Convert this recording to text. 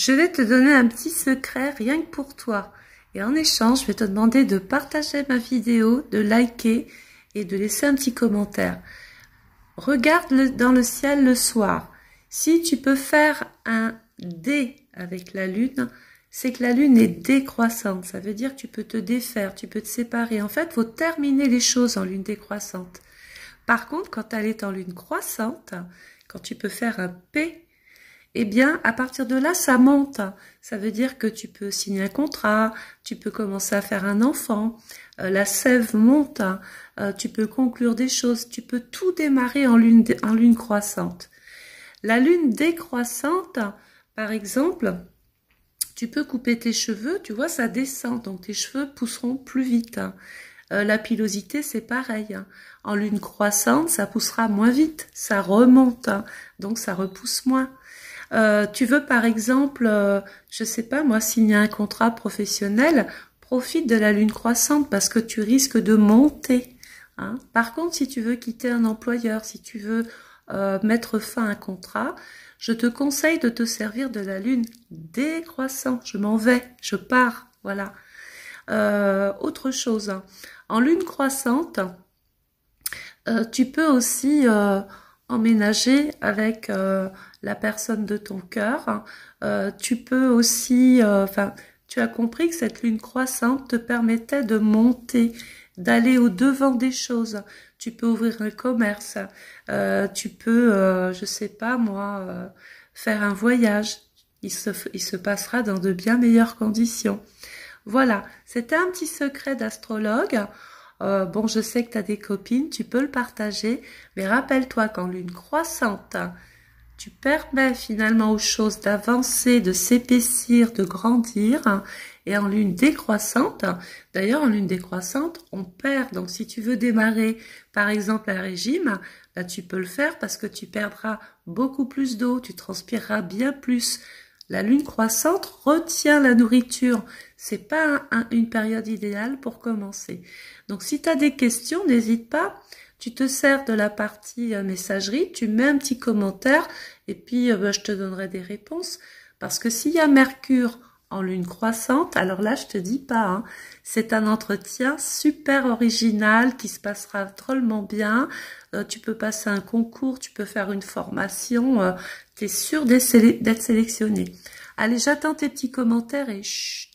Je vais te donner un petit secret rien que pour toi. Et en échange, je vais te demander de partager ma vidéo, de liker et de laisser un petit commentaire. Regarde dans le ciel le soir. Si tu peux faire un D avec la lune, c'est que la lune est décroissante. Ça veut dire que tu peux te défaire, tu peux te séparer. En fait, il faut terminer les choses en lune décroissante. Par contre, quand elle est en lune croissante, quand tu peux faire un P, eh bien, à partir de là, ça monte. Ça veut dire que tu peux signer un contrat, tu peux commencer à faire un enfant, la sève monte, tu peux conclure des choses, tu peux tout démarrer en lune croissante. La lune décroissante, par exemple, tu peux couper tes cheveux, tu vois, ça descend, donc tes cheveux pousseront plus vite. La pilosité, c'est pareil. En lune croissante, ça poussera moins vite, ça remonte, donc ça repousse moins. Tu veux par exemple, je sais pas moi, signer un contrat professionnel, profite de la lune croissante parce que tu risques de monter. Hein. Par contre, si tu veux quitter un employeur, si tu veux mettre fin à un contrat, je te conseille de te servir de la lune décroissante. Je m'en vais, je pars, voilà. Autre chose, en lune croissante, tu peux aussi emménager avec la personne de ton cœur. Tu peux aussi, tu as compris que cette lune croissante te permettait de monter, d'aller au devant des choses. Tu peux ouvrir un commerce, tu peux, je sais pas moi, faire un voyage. Il se passera dans de bien meilleures conditions. Voilà, c'était un petit secret d'astrologue. Bon, je sais que tu as des copines, tu peux le partager, mais rappelle-toi qu'en lune croissante, tu permets finalement aux choses d'avancer, de s'épaissir, de grandir. Et en lune décroissante, d'ailleurs en lune décroissante, on perd. Donc si tu veux démarrer par exemple un régime, bah, tu peux le faire parce que tu perdras beaucoup plus d'eau, tu transpireras bien plus. La lune croissante retient la nourriture. C'est pas une période idéale pour commencer. Donc, si tu as des questions, n'hésite pas. Tu te sers de la partie messagerie, tu mets un petit commentaire et puis je te donnerai des réponses. Parce que s'il y a Mercure en lune croissante, alors là, je te dis pas. Hein, c'est un entretien super original qui se passera drôlement bien. Tu peux passer un concours, tu peux faire une formation. Tu es sûr d'être sélectionné. Allez, j'attends tes petits commentaires et chut.